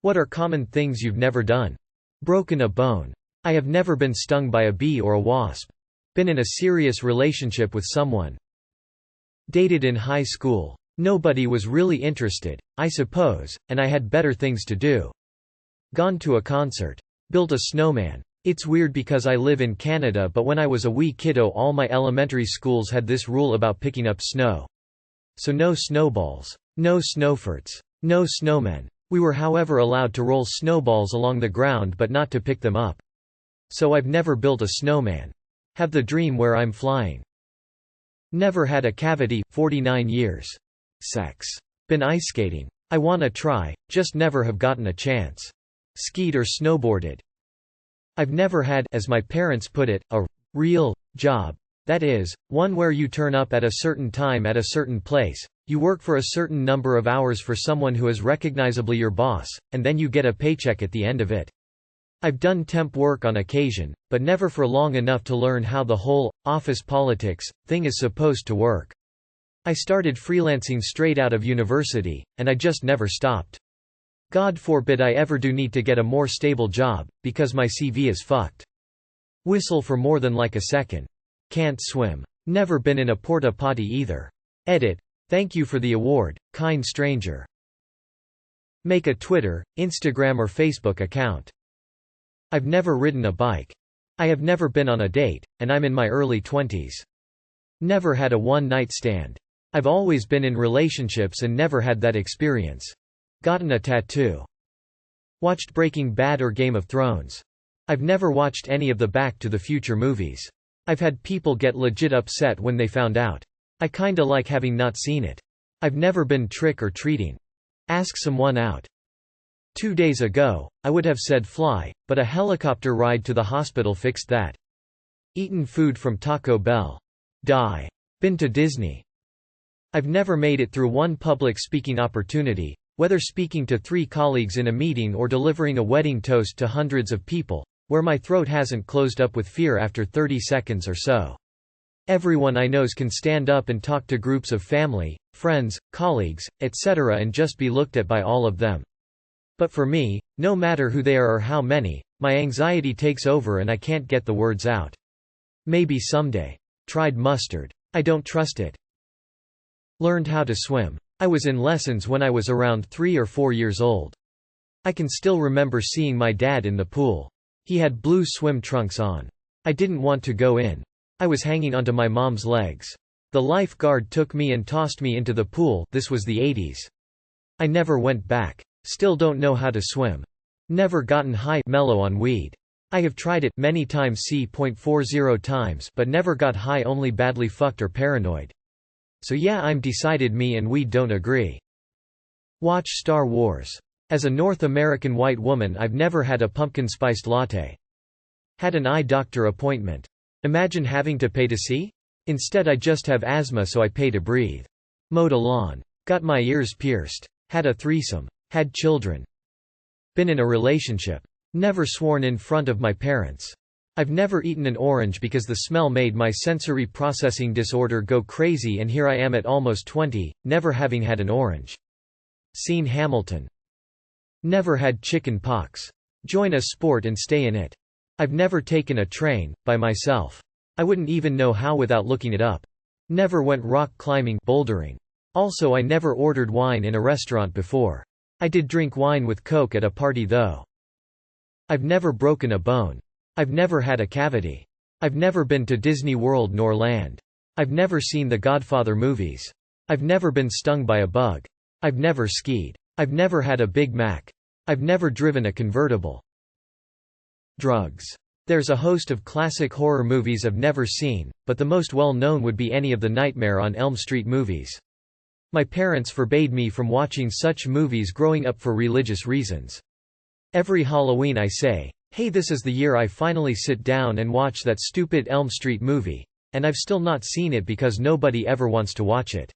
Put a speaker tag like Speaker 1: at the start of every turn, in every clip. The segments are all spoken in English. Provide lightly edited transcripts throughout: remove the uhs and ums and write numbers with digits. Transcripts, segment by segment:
Speaker 1: What are common things you've never done? Broken a bone. I have never been stung by a bee or a wasp. Been in a serious relationship with someone. Dated in high school. Nobody was really interested, I suppose, and I had better things to do. Gone to a concert. Built a snowman. It's weird because I live in Canada, but when I was a wee kiddo all my elementary schools had this rule about picking up snow. So no snowballs. No snowforts. No snowmen. We were however allowed to roll snowballs along the ground but not to pick them up. So I've never built a snowman. Have the dream where I'm flying. Never had a cavity, 49 years. Sex. Been ice skating. I wanna try, just never have gotten a chance. Skied or snowboarded. I've never had, as my parents put it, a real job. That is, one where you turn up at a certain time at a certain place, you work for a certain number of hours for someone who is recognizably your boss, and then you get a paycheck at the end of it. I've done temp work on occasion, but never for long enough to learn how the whole office politics thing is supposed to work. I started freelancing straight out of university, and I just never stopped. God forbid I ever do need to get a more stable job, because my CV is fucked. Whistle for more than like a second. Can't swim. Never been in a porta potty either. Edit. Thank you for the award, kind stranger. Make a Twitter, Instagram or Facebook account. I've never ridden a bike. I have never been on a date, and I'm in my early 20s. Never had a one-night stand. I've always been in relationships and never had that experience. Gotten a tattoo. Watched Breaking Bad or Game of Thrones. I've never watched any of the Back to the Future movies. I've had people get legit upset when they found out. I kinda like having not seen it. I've never been trick or treating. Ask someone out. 2 days ago, I would have said fly, but a helicopter ride to the hospital fixed that. Eaten food from Taco Bell. Die. Been to Disney. I've never made it through one public speaking opportunity, whether speaking to 3 colleagues in a meeting or delivering a wedding toast to hundreds of people, where my throat hasn't closed up with fear after 30 seconds or so. Everyone I knows can stand up and talk to groups of family, friends, colleagues, etc. and just be looked at by all of them. But for me, no matter who they are or how many, my anxiety takes over and I can't get the words out. Maybe someday. Tried mustard. I don't trust it. Learned how to swim. I was in lessons when I was around 3 or 4 years old. I can still remember seeing my dad in the pool. He had blue swim trunks on. I didn't want to go in. I was hanging onto my mom's legs. The lifeguard took me and tossed me into the pool. This was the 80s. I never went back. Still don't know how to swim. Never gotten high mellow on weed. I have tried it many times C.40 times but never got high, only badly fucked or paranoid. So yeah, I'm decided me and weed don't agree. Watch Star Wars. As a North American white woman I've never had a pumpkin spiced latte. Had an eye doctor appointment. Imagine having to pay to see? Instead I just have asthma so I pay to breathe. Mowed a lawn. Got my ears pierced. Had a threesome. Had children. Been in a relationship. Never sworn in front of my parents. I've never eaten an orange because the smell made my sensory processing disorder go crazy, and here I am at almost 20, never having had an orange. Seen Hamilton. Never had chicken pox. Join a sport and stay in it. I've never taken a train, by myself. I wouldn't even know how without looking it up. Never went rock climbing, bouldering. Also I never ordered wine in a restaurant before. I did drink wine with Coke at a party though. I've never broken a bone. I've never had a cavity. I've never been to Disney World nor Land. I've never seen the Godfather movies. I've never been stung by a bug. I've never skied. I've never had a Big Mac. I've never driven a convertible. Drugs. There's a host of classic horror movies I've never seen, but the most well-known would be any of the Nightmare on Elm Street movies. My parents forbade me from watching such movies growing up for religious reasons. Every Halloween I say, hey, this is the year I finally sit down and watch that stupid Elm Street movie, and I've still not seen it because nobody ever wants to watch it.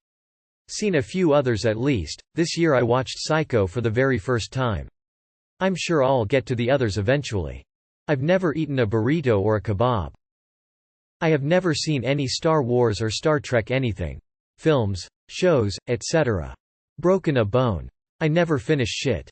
Speaker 1: Seen a few others at least. This year I watched Psycho for the very first time. I'm sure I'll get to the others eventually. I've never eaten a burrito or a kebab. I have never seen any Star Wars or Star Trek anything. Films, shows, etc. Broken a bone. I never finish shit.